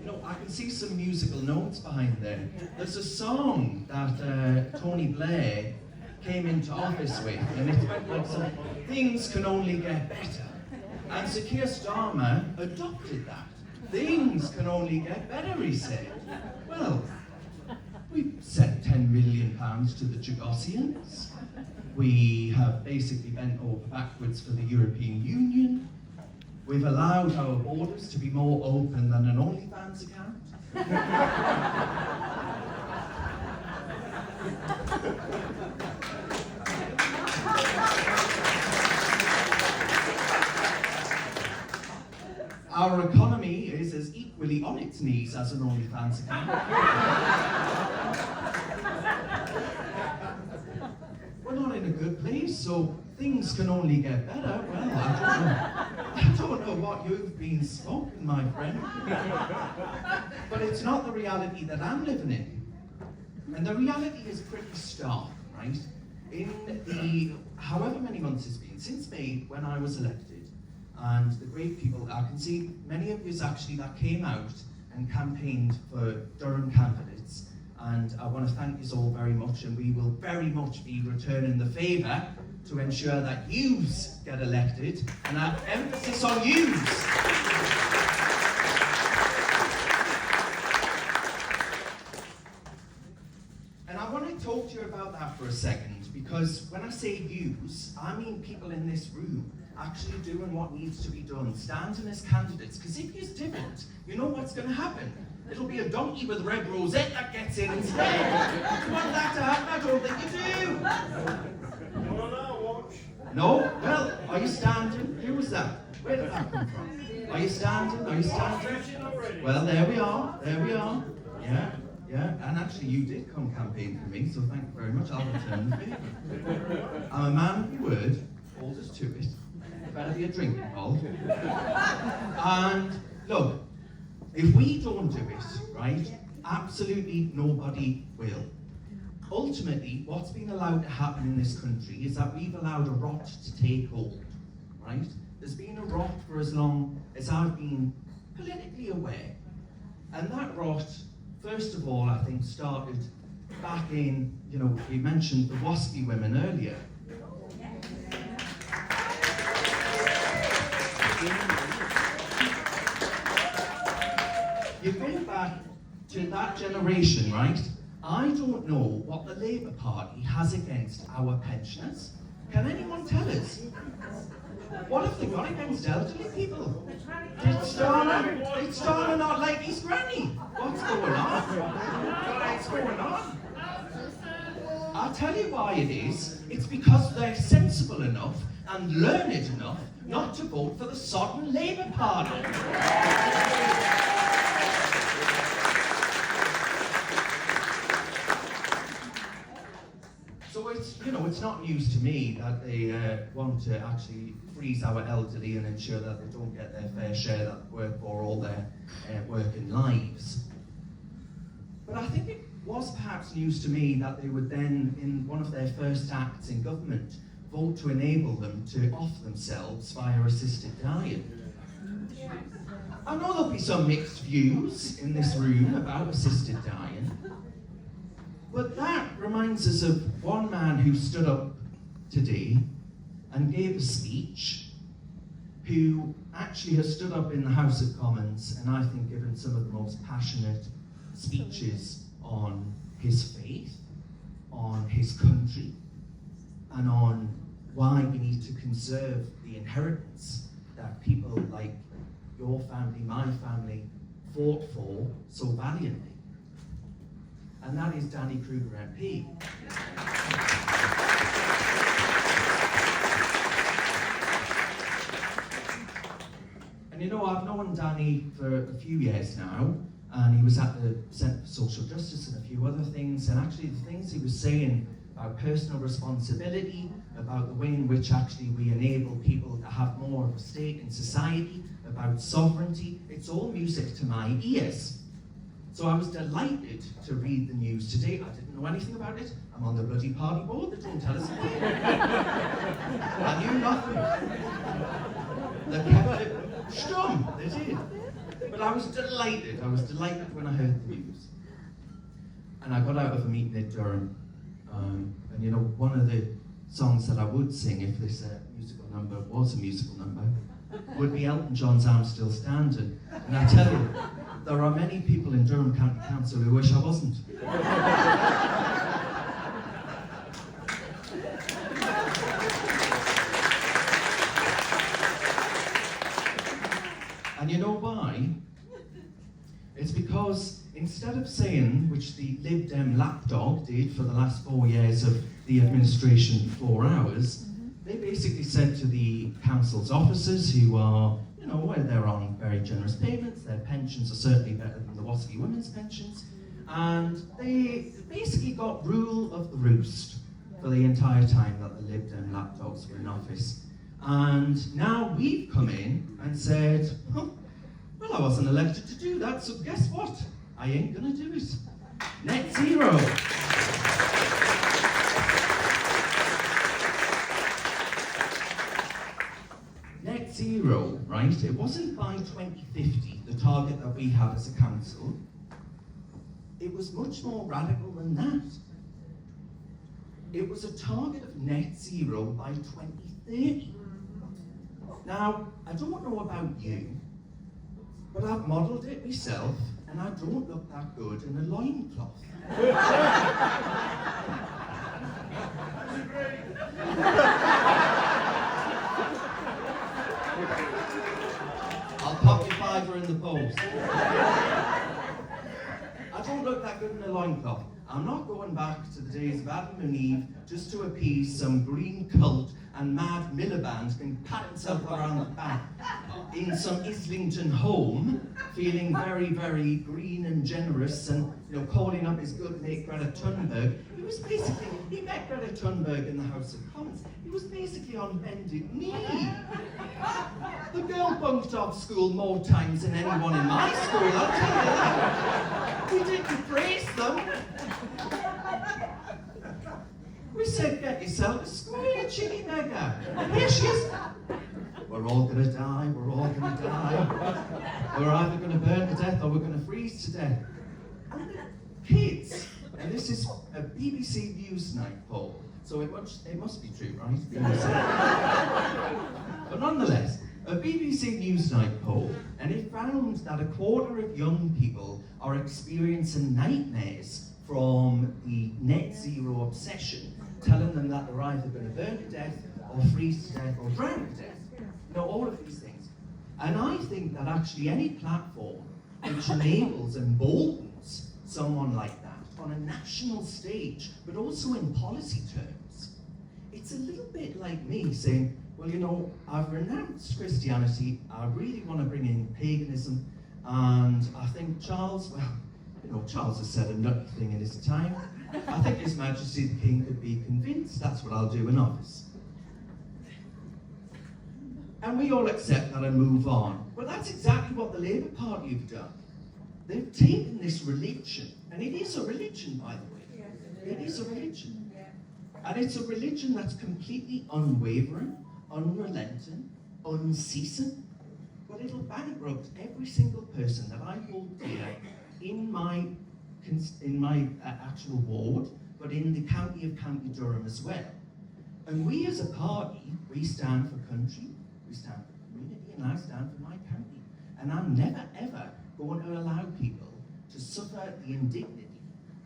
I can see some musical notes behind there. There's a song that Tony Blair came into office with, and it went like some, things can only get better. And Sir Keir Starmer adopted that. Things can only get better, he said. Well, we sent £10 million to the Chagossians. We have basically bent over backwards for the European Union. We've allowed our borders to be more open than an OnlyFans account. Our economy is as equally on its knees as an OnlyFans account. We're not in a good place, so things can only get better. Well, I don't know what you've been smoking, my friend. But it's not the reality that I'm living in. And the reality is pretty stark, right? In the, however many months it's been, since May, when I was elected, and the great people, I can see many of you actually that came out and campaigned for Durham candidates. And I want to thank you all very much, and we will very much be returning the favour to ensure that yous get elected, and I have emphasis on yous. And I want to talk to you about that for a second, because when I say yous, I mean people in this room actually doing what needs to be done, standing as candidates, because if you didn't, you know what's going to happen. It'll be a donkey with a red rosette that gets in instead. You want that to happen? I don't think you do. No? Well, are you standing? Who was that? Where did that come from? Are you standing? Are you standing? Well, there we are. There we are. Yeah. Yeah, and actually you did come campaign for me, so thank you very much. I'll return the favour. I'm a man of your word, hold us to it. There better be a drink involved. And look, if we don't do it, right, absolutely nobody will. Ultimately, what's been allowed to happen in this country is that we've allowed a rot to take hold, right? There's been a rot for as long as I've been politically aware. And that rot, first of all, I think started back in, we mentioned the WASPy women earlier. You go back to that generation, right? I don't know what the Labour Party has against our pensioners. Can anyone tell us? What have they got against elderly people? Did Starmer not like his granny? What's going on? What's going on? I'll tell you why it is. It's because they're sensible enough and learned enough not to vote for the sodden Labour Party. So it's not news to me that they want to actually freeze our elderly and ensure that they don't get their fair share that they work for all their working lives. But I think it was perhaps news to me that they would then, in one of their first acts in government, vote to enable them to off themselves via assisted dying. I know there'll be some mixed views in this room about assisted dying. But that reminds us of one man who stood up today and gave a speech, who actually has stood up in the House of Commons and I think given some of the most passionate speeches on his faith, on his country, and on why we need to conserve the inheritance that people like your family, my family, fought for so valiantly. And that is Danny Kruger MP. And I've known Danny for a few years now, and he was at the Centre for Social Justice and a few other things, and actually the things he was saying about personal responsibility, about the way in which actually we enable people to have more of a stake in society, about sovereignty, it's all music to my ears. So I was delighted to read the news today. I didn't know anything about it. I'm on the bloody party board, they don't tell us anything. I knew nothing. They kept it stum, they did. But But I was delighted when I heard the news. And I got out of a meeting at Durham. And you know, one of the songs that I would sing if this musical number was a musical number would be Elton John's I'm Still Standing. And I tell you, there are many people in Durham County Council who wish I wasn't. And you know why? It's because instead of saying, which the Lib Dem lapdog did for the last 4 years of the administration 4 hours, they basically said to the council's officers who are, you know, where they're on very generous payments, their pensions are certainly better than the WASPI women's pensions, and they basically got rule of the roost for the entire time that the Lib Dem lapdogs were in office. And now we've come in and said, well, I wasn't elected to do that, so guess what? I ain't gonna do it. Net zero. Net zero, right? It wasn't by 2050, the target that we had as a council. It was much more radical than that. It was a target of net zero by 2030. Now, I don't know about you, but I've modelled it myself, and I don't look that good in a loincloth. I'll pop your fiver in the post. I don't look that good in a loincloth. I'm not going back to the days of Adam and Eve just to appease some green cult and mad Miliband can pat himself around the back in some Islington home, feeling very, very green and generous and, you know, calling up his good mate Greta Thunberg. He met Greta Thunberg in the House of Commons. He was basically on bended knee. The girl bunked off school more times than anyone in my school, I'll tell you that. We didn't praise them. We said, get yourself a square, chickie beggar. And here she is. We're all gonna die, we're all gonna die. We're either gonna burn to death or we're gonna freeze to death. And the kids, and this is a BBC Newsnight poll, so it must be true, right? But nonetheless, a BBC Newsnight poll, and it found that 1/4 of young people are experiencing nightmares from the net zero obsession, telling them that they're either going to burn to death, or freeze to death, or drown to death. You know, all of these things. And I think that actually any platform which enables and emboldens someone like that on a national stage, but also in policy terms, it's a little bit like me saying, well, you know, I've renounced Christianity, I really want to bring in paganism, and I think Charles, well, you know, Charles has said a nutty thing in his time. I think His Majesty the King could be convinced that's what I'll do in office. And we all accept that and move on. But that's exactly what the Labour Party have done. They've taken this religion, and it is a religion, by the way. It is a religion. And it's a religion that's completely unwavering, unrelenting, unceasing. But it'll bankrupt every single person that I hold dear in my actual ward, but in the county of County Durham as well. And we as a party, we stand for country, we stand for community, and I stand for my county. And I'm never ever going to allow people to suffer the indignity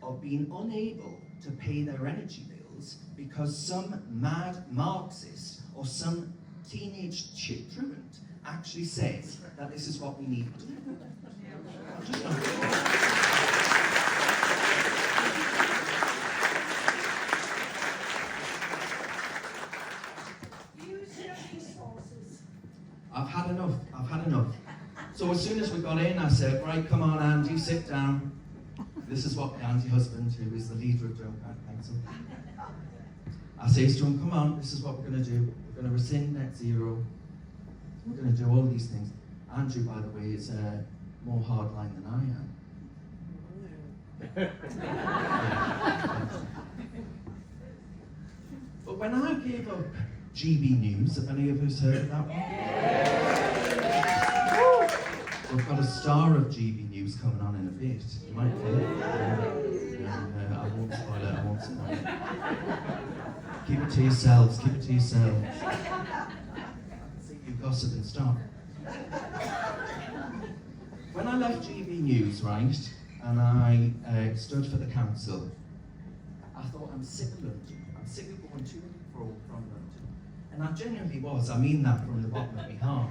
of being unable to pay their energy bills because some mad Marxist or some teenage chip truant actually says that this is what we need to do. I've had enough. So as soon as we got in, I said, right, come on, Andy, sit down. This is what my anti-husband, who is the leader of Durham County Council, I say to him, come on, this is what we're going to do. We're going to rescind net zero. We're going to do all these things. Andrew, by the way, is more hardline than I am. But when I gave up GB News, have any of us heard of that one? We've got a star of GB News coming on in a bit. You might feel it. I won't spoil it, I won't spoil it. Keep it to yourselves, keep it to yourselves. You gossip and stop. When I left GB News, right, and I stood for the council, I thought, I'm sick of London. I'm sick of going to and fro from London. And I genuinely was. I mean that from the bottom of my heart.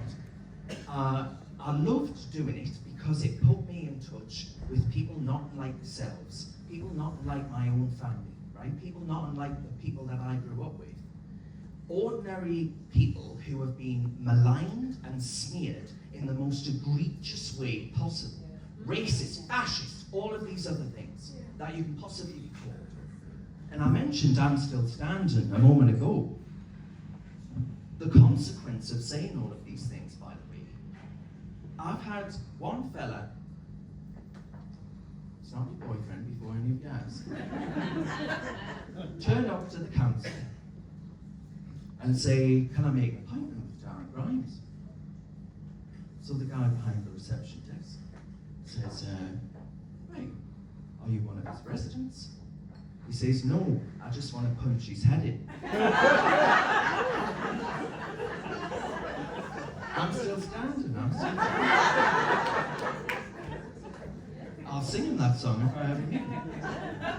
I loved doing it because it put me in touch with people not like yourselves, people not like my own family, right? People not unlike the people that I grew up with. Ordinary people who have been maligned and smeared in the most egregious way possible. Racist, fascist, all of these other things that you can possibly be called. And I mentioned I'm still standing a moment ago. The consequence of saying all of these things, by the way, I've had one fella, it's not your boyfriend before any of you ask, turn up to the council and say, can I make an appointment with Darren Grimes? So the guy behind the reception desk says, right, are you one of his residents? He says, no, I just want to punch his head in. I'm still standing, I'll sing him that song if I ever hear it.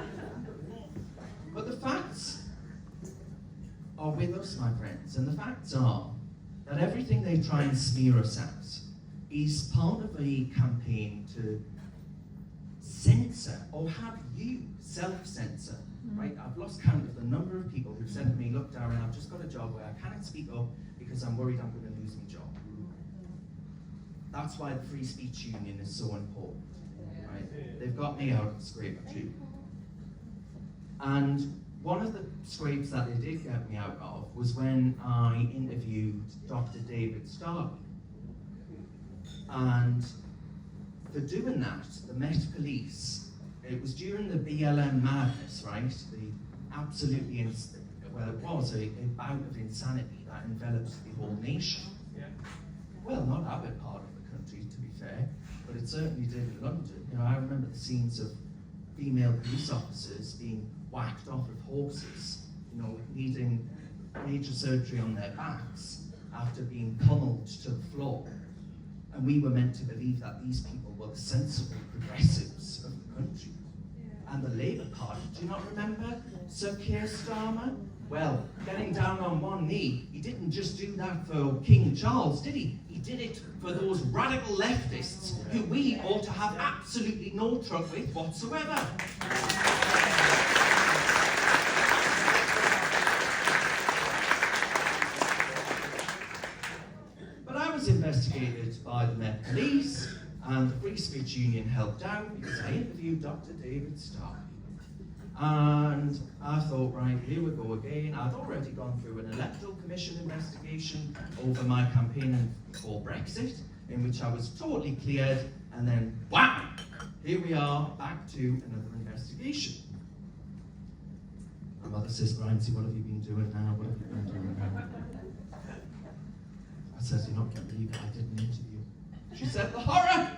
But the facts are with us, my friends, and the facts are that everything they try and smear us as is part of a campaign to censor or have you self-censor, right? I've lost count of the number of people who've said to me, look, Darren, I've just got a job where I cannot speak up because I'm worried I'm going to lose my job. That's why the Free Speech Union is so important, right? They've got me out of the scraper too. And one of the scrapes that they did get me out of was when I interviewed Dr. David Starkey. And for doing that, the Met Police, it was during the BLM madness, right? The absolutely, well, it was a bout of insanity that envelops the whole nation. Yeah. Well, not our part of the country, to be fair, but it certainly did in London. You know, I remember the scenes of female police officers being whacked off of horses, you know, needing major surgery on their backs after being pummeled to the floor. And we were meant to believe that these people were the sensible progressives of the country. Yeah. And the Labour Party, do you not remember Sir Keir Starmer? Well, getting down on one knee, he didn't just do that for King Charles, did he? He did it for those radical leftists who we ought to have absolutely no truck with whatsoever. Investigated by the Met Police, and the Free Speech Union helped out because I interviewed Dr. David Starkey. And I thought, right, here we go again. I'd already gone through an electoral commission investigation over my campaign for Brexit, in which I was totally cleared, and then wham! Here we are, back to another investigation. My mother says, Brian, what have you been doing now? What have you been doing now? I says, you're not going to believe it, I did an interview. She said, the horror!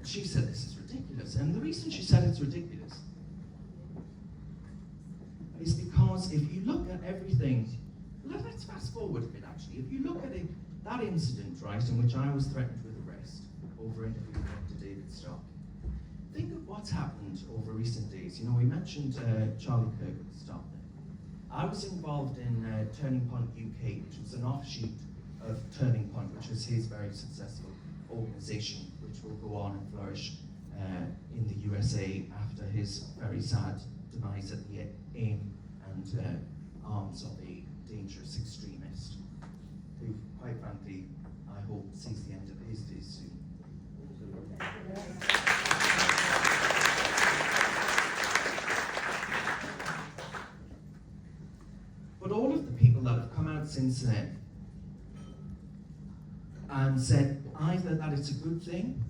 She said, this is ridiculous. And the reason she said it's ridiculous is because if you look at everything, let's fast forward a bit actually. If you look at it, that incident, right, in which I was threatened with arrest over interviewing Dr. David Starkey, think of what's happened over recent days. You know, we mentioned Charlie Kirk at the start there. I was involved in Turning Point UK, which was an offshoot of Turning Point, which was his very successful organisation, which will go on and flourish in the USA after his very sad demise at the aim and arms of a dangerous extremist, who, quite frankly, I hope sees the end of his days soon. But all of the people that have come out since then and said either that it's a good thing.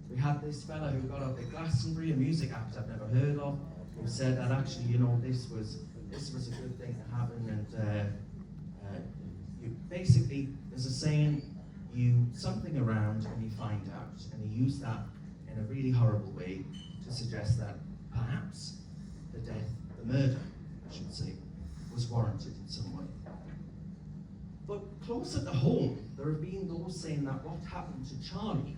We had this fella who got up at Glastonbury, a music act I've never heard of, who said that actually, you know, this was a good thing to happen, and you basically There's a saying, you something around and you find out, and he used that in a really horrible way to suggest that perhaps the murder, I should say, was warranted in some way. But closer to home, there have been those saying that what happened to Charlie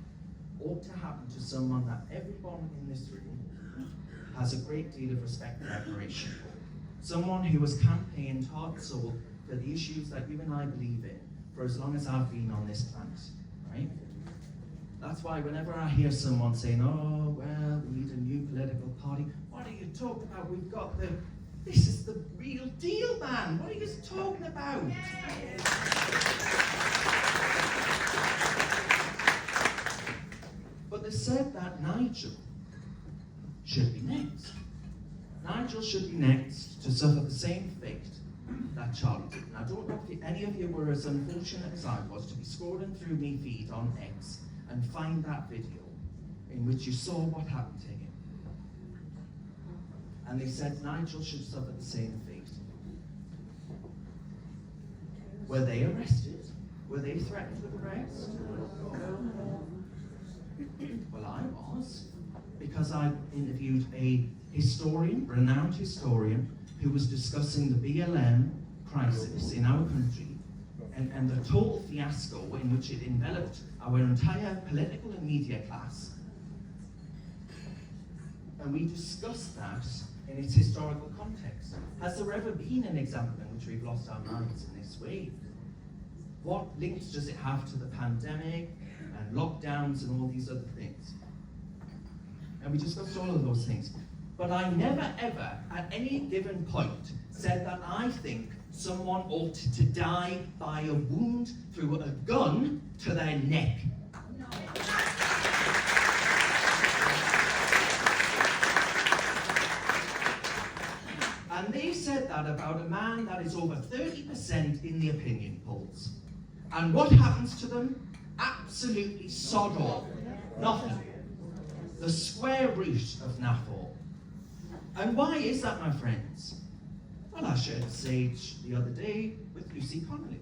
ought to happen to someone that everyone in this room has a great deal of respect and admiration. Someone who has campaigned heart and soul for the issues that you and I believe in for as long as I've been on this planet, right? That's why whenever I hear someone saying, oh, well, we need a new political party, what are you talking about? This is the real deal, man. What are you talking about? But they said that Nigel should be next. Nigel should be next to suffer the same fate that Charlie did. And I don't know if any of you were as unfortunate as I was to be scrolling through my feed on X and find that video in which you saw what happened to him. And they said Nigel should suffer the same fate. Were they arrested? Were they threatened with arrest? Well, I was, because I interviewed a historian, renowned historian, who was discussing the BLM crisis in our country and the total fiasco in which it enveloped our entire political and media class. And we discussed that in its historical context. Has there ever been an example in which we've lost our minds in this way? What links does it have to the pandemic and lockdowns and all these other things? And we discussed all of those things. But I never ever, at any given point, said that I think someone ought to die by a wound through a gun to their neck. No. And they said that about a man that is over 30% in the opinion polls. And what happens to them? Absolutely sod all. Nothing. The square root of NAFOR. And why is that, my friends? Well, I shared stage the other day with Lucy Connolly.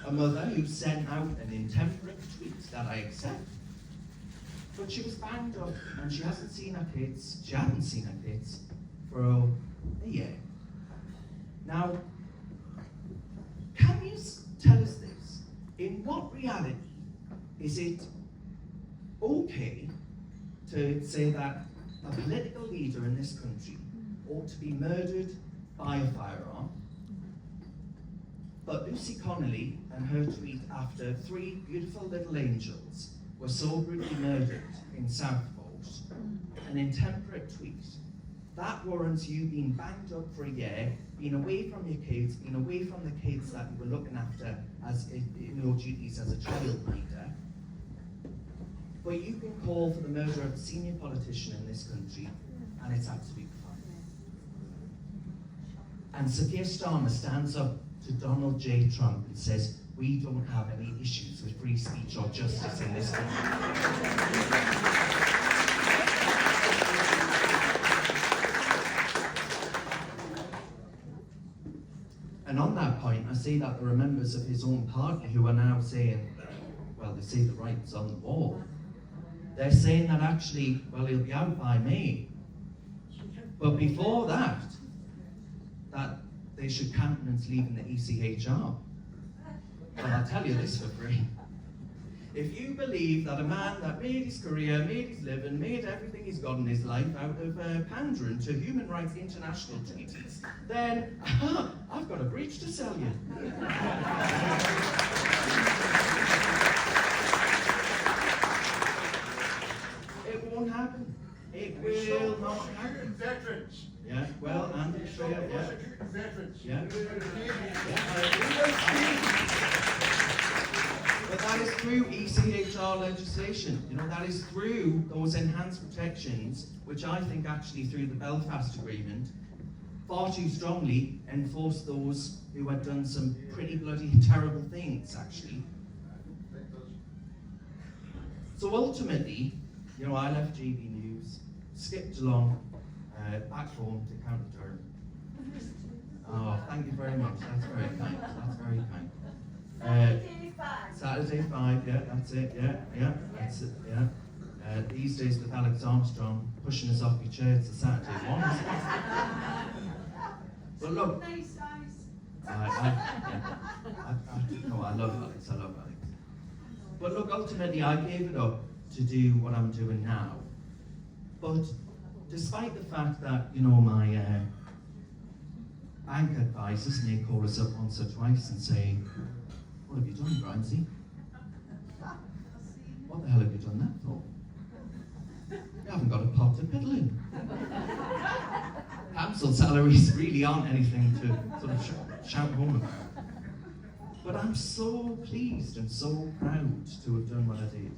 A mother who sent out an intemperate tweet that I accept. But she was banged up and she hadn't seen her kids for a year. Now, can you tell us this? In what reality is it okay to say that a political leader in this country ought to be murdered by a firearm, but Lucy Connolly and her tweet after 3 beautiful little angels were so brutally murdered in Southport, an intemperate tweet, that warrants you being banged up for a year, being away from your kids, being away from the kids that you were looking after as in your duties as a childminder. But you can call for the murder of a senior politician in this country, and it's absolutely fine. And Sir Keir Starmer stands up to Donald J. Trump and says, we don't have any issues with free speech or justice in this country. And on that point, I say that there are members of his own party who are now saying, well, they say the writing's on the wall. They're saying that actually, well, he'll be out by May. But before that they should countenance leaving the ECHR. But I'll tell you this for free. If you believe that a man that made his career, made his living, made everything he's got in his life out of pandering to Human Rights International treaties, then I've got a breach to sell you. It won't happen. It will not happen. Veterans. Yeah, well, and Veterans. Yeah. But that is through ECHR legislation. You know, that is through those enhanced protections, which I think actually through the Belfast Agreement, far too strongly enforce those who had done some pretty bloody terrible things, actually. So ultimately, you know, I left GB News, skipped along, back home to County Durham. Oh, thank you very much. That's very kind. That's very kind. Saturday 5, yeah, that's it, yeah, that's it, yeah. These days with Alex Armstrong pushing us off your chair, it's a Saturday one, isn't it? But look, I love Alex, I love Alex. But look, ultimately I gave it up to do what I'm doing now. But despite the fact that, you know, my bank advisors may call us up once or twice and say, "What have you done, Grimesy? What the hell have you done that for? You haven't got a pot to piddle in." Council salaries really aren't anything to sort of shout home about. But I'm so pleased and so proud to have done what I did.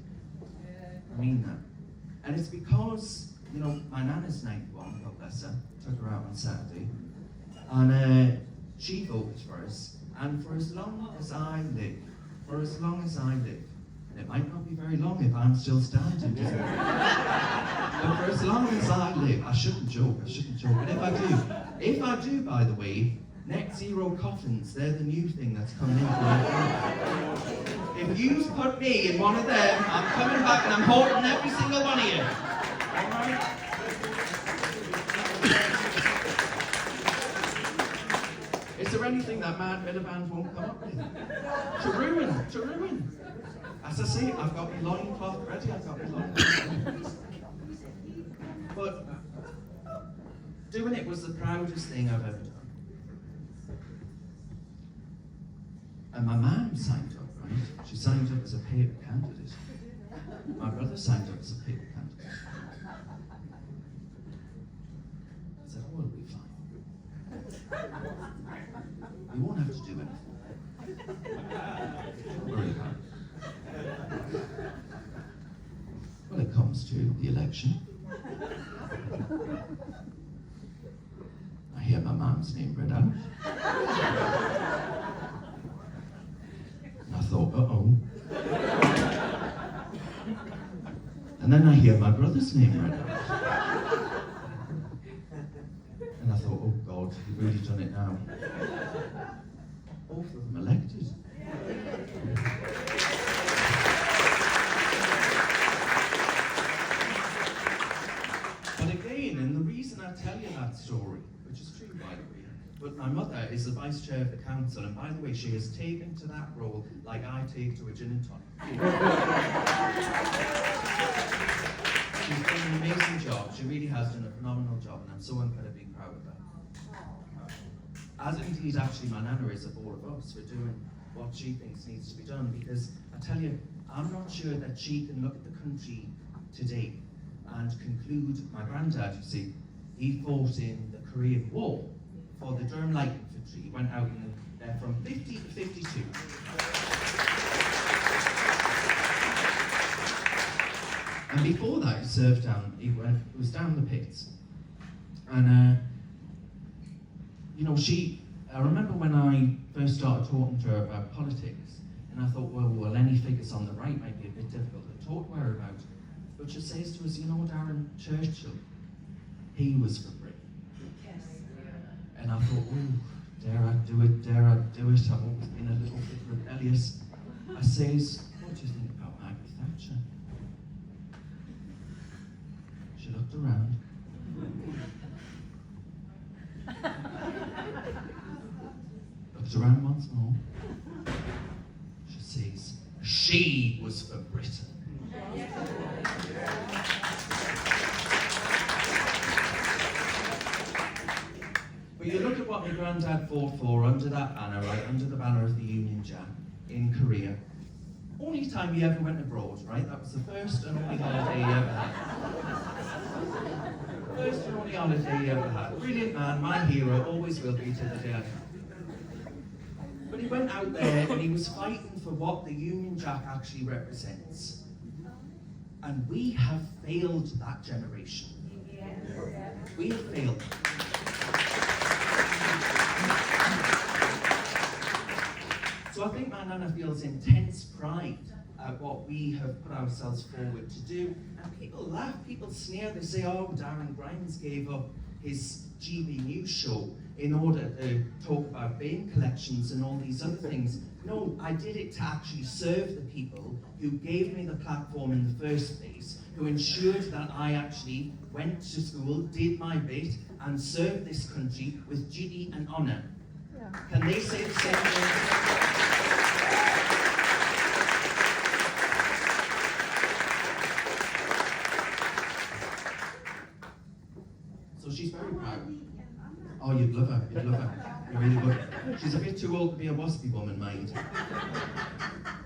I mean that. And it's because, you know, my nana's 91, God bless her, took her out on Saturday, and she voted for us, and for as long as I live, and it might not be very long if I'm still standing, but for as long as I live, I shouldn't joke, but if I do, by the way, net zero coffins, they're the new thing that's coming in. If you put me in one of them, I'm coming back and I'm holding every single one of you. Alright? Is there anything that Mad Miliband won't come up with? To ruin. As I say, I've got my loincloth ready, But doing it was the proudest thing I've ever done. And my mum signed up, right? She signed up as a paper candidate. My brother signed up as a paper candidate. I said, "Oh, it'll be fine. You won't have to do anything. Don't worry about it." When it comes to the election, I hear my mum's name read out. And I thought, uh-oh. And then I hear my brother's name read out. And I thought, oh God, you've really done it now. Both of them elected. But again, and the reason I tell you that story, which is true by the way, but my mother is the vice chair of the council, and by the way, she has taken to that role like I take to a gin and tonic. She's done an amazing job. She really has done a phenomenal job, and I'm so incredibly proud of her. As indeed, actually, my nana is of all of us for doing what she thinks needs to be done, because I tell you, I'm not sure that she can look at the country today and conclude, my granddad, you see, he fought in the Korean War for the Durham Light Infantry. He went out there from 50 to 52. And before that, he served down, he was down the pits. And, you know, I remember when I first started talking to her about politics, and I thought, well, any figures on the right might be a bit difficult to talk to her about. But she says to us, you know, Darren Churchill, he was for Britain. Yes. And I thought, oh, dare I do it? I've always been a little bit rebellious. I says, what do you think about Maggie Thatcher? She looked around. Looked around once more. She says, she was for Britain. But you look at what my granddad fought for under that banner, right, under the banner of the Union Jack in Korea. Only time he ever went abroad, right? That was the first and only holiday he ever had. First and only holiday he ever had. Brilliant man, my hero, always will be till the day I die. But he went out there and he was fighting for what the Union Jack actually represents. And we have failed that generation. We have failed. So I think my nana feels intense pride at what we have put ourselves forward to do. And people laugh, people sneer, they say, oh, Darren Grimes gave up his GB News show in order to talk about bin collections and all these other things. No, I did it to actually serve the people who gave me the platform in the first place, who ensured that I actually went to school, did my bit, and served this country with duty and honour. Yeah. Can they say the same thing? So she's very proud. Oh, you'd love her, you'd love her. You really would. She's a bit too old to be a waspy woman, mind.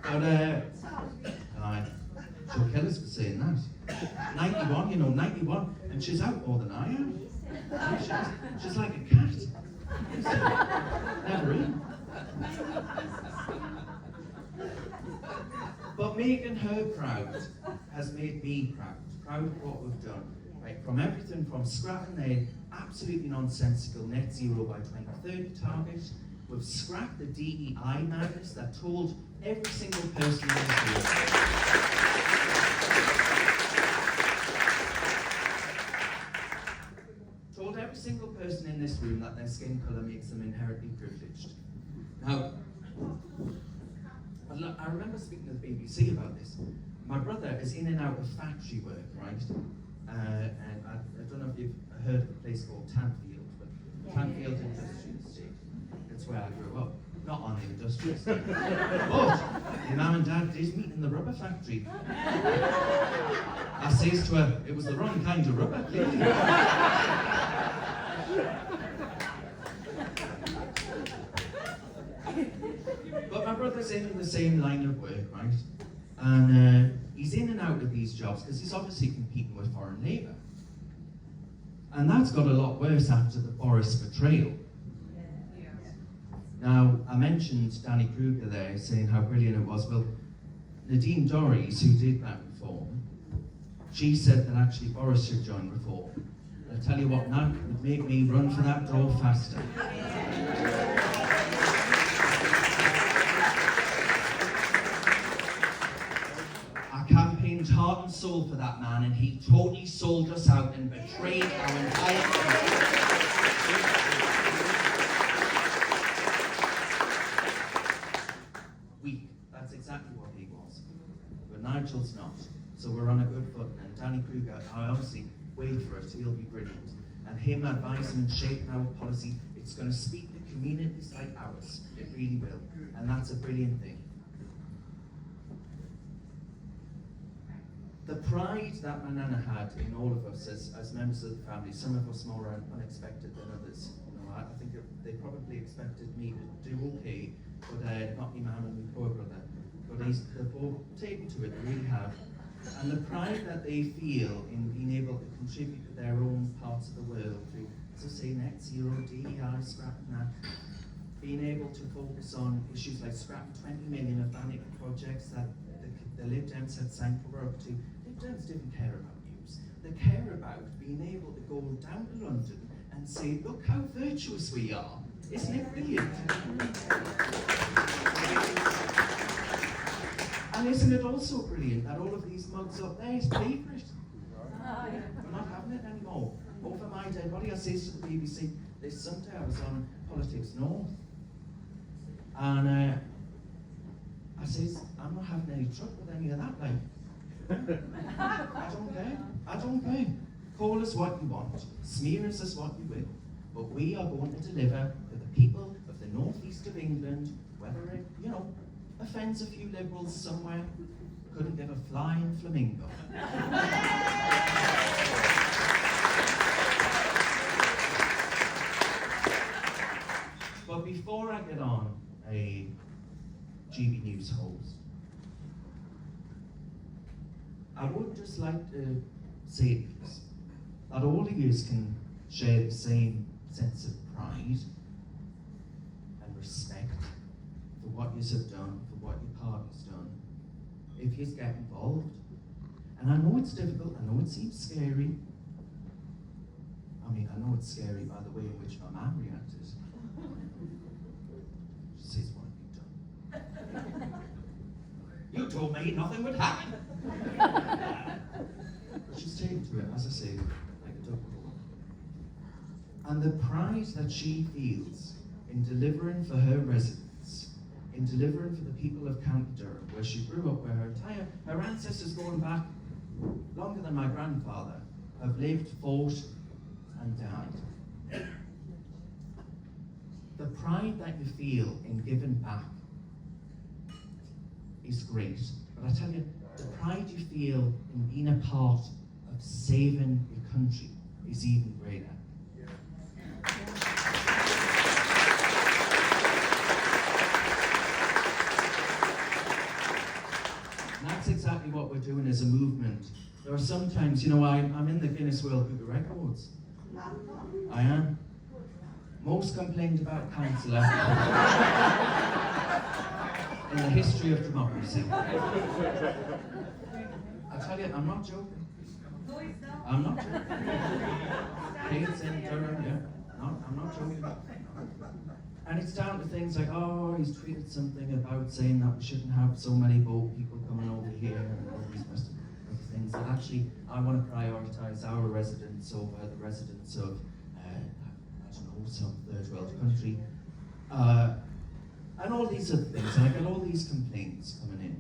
But, she'll kill us for saying that. 91, you know, 91, and she's out more than I am. She's like a cat. Never in. But making her proud has made me proud. Proud of what we've done. Right, from everything from scrapping the absolutely nonsensical net zero by 2030 target, we've scrapped the DEI madness that told every single person in this room. Told every single person in this room that their skin colour makes them inherently privileged. Now, I remember speaking to the BBC about this. My brother is in and out of factory work, right? And I don't know if you've heard of a place called Tanfield, but Tanfield Industrial Estate. That's where I grew up. Not on the industrial estate. But your mum and dad did meet in the rubber factory. I says to her, it was the wrong kind of rubber, clearly. But my brother's in the same line of work, right? And he's in and out of these jobs because he's obviously competing with foreign labour. And that's got a lot worse after the Boris betrayal. Now, I mentioned Danny Kruger there saying how brilliant it was. Well, Nadine Dorries, who did that reform, she said that actually Boris should join reform. And I tell you what, that would make me run for that door faster. I campaigned heart and soul for that man, and he totally sold us out and betrayed our entire country. Weak. That's exactly what he was. But Nigel's not. So we're on a good footing. And Danny Kruger, I obviously wait for it. He'll be brilliant. And him advising and shaping our policy, it's going to speak to communities like ours. It really will. And that's a brilliant thing. The pride that my nana had in all of us as members of the family, some of us more unexpected than others. You know, I think they probably expected me to do okay, but not me mum and my poor brother. But they've all taken to it, they really have. And the pride that they feel in being able to contribute to their own parts of the world through, as I say, net zero, DEI, scrapping that, being able to focus on issues like scrapping 20 million of vanity projects that the Lib Dems had signed for up to. Lib Dems didn't care about news. They care about being able to go down to London and say, look how virtuous we are. Isn't it brilliant? And isn't it also brilliant that all of these mugs up there is paid for it? We're not having it anymore. Over my dead body, I says to the BBC, this Sunday I was on Politics North, and I says, I'm not having any trouble with any of that, like. I don't care. I don't care. Call us what you want. Smear us as what you will. But we are going to deliver to the people of the northeast of England, whether it, offends a few liberals somewhere, couldn't give a flying flamingo. But before I get on a GB News host, I would just like to say this, that all of you can share the same sense of pride and respect for what you have done, for what your party's done, if you get involved. And I know it's difficult, I know it seems scary. I mean, I know it's scary by the way in which my mum reacted. She says, what have you done? You told me nothing would happen. But she's taken to it, as I say, like a duck. And the pride that she feels in delivering for her residents, in delivering for the people of County Durham, where she grew up, where her ancestors going back longer than my grandfather have lived, fought, and died. The pride that you feel in giving back is great, but I tell you, the pride you feel in being a part of saving your country is even greater. And that's exactly what we're doing as a movement. There are sometimes, I'm in the Guinness World Book of Records. I am. Most complained about councillor in the history of democracy. I tell you, I'm not joking. I'm not joking. Kids in Durham, yeah. I'm not joking. And it's down to things like, he's tweeted something about saying that we shouldn't have so many boat people coming over here and all these rest of things. That actually, I want to prioritise our residents over the residents of, some third world country. And all these other things. And I get all these complaints coming in.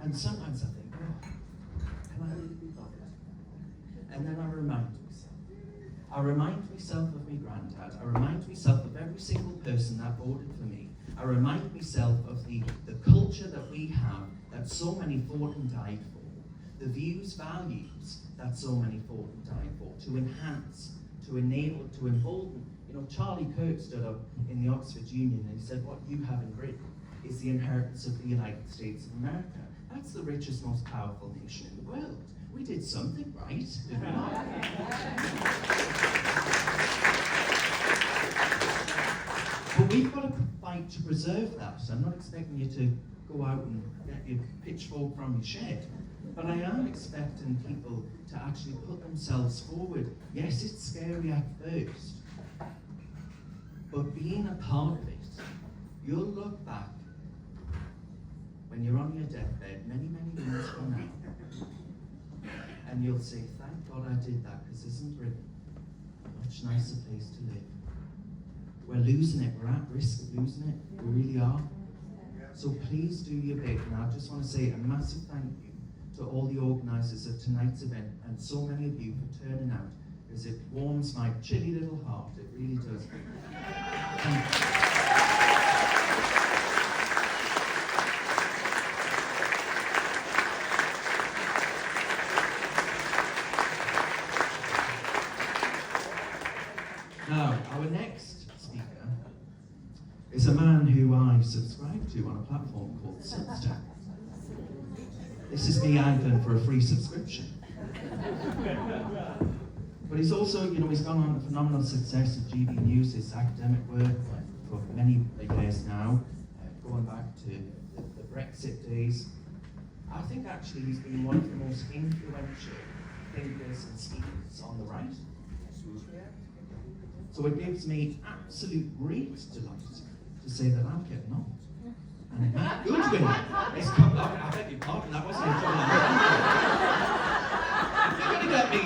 And sometimes I think, can I really be bothered? And then I remind myself. I remind myself of my granddad. I remind myself of every single person that voted for me. I remind myself of the culture that we have, that so many fought and died for. The views, values that so many fought and died for. To enhance, to enable, to embolden. Charlie Kirk stood up in the Oxford Union and he said, what you have in Britain is the inheritance of the United States of America. That's the richest, most powerful nation in the world. We did something right, did we not? But we've got to fight to preserve that. So I'm not expecting you to go out and get your pitchfork from your shed. But I am expecting people to actually put themselves forward. Yes, it's scary at first. But being a part of it, you'll look back when you're on your deathbed many, many years from now, and you'll say, thank God I did that, because isn't Britain a much nicer place to live? We're losing it, we're at risk of losing it, we really are. So please do your bit, and I just want to say a massive thank you to all the organisers of tonight's event, and so many of you for turning out, because it warms my chilly little heart, it really does. Now, our next speaker is a man who I subscribe to on a platform called Substack. This is me angling for a free subscription. But he's also, he's gone on to phenomenal success at GB News, his academic work for many years now, going back to the Brexit days. I think actually he's been one of the most influential thinkers and speakers on the right. So it gives me absolute great delight to say that I'm getting on. And good with it. It's come up, I beg your pardon, that wasn't a joke. You're going to get me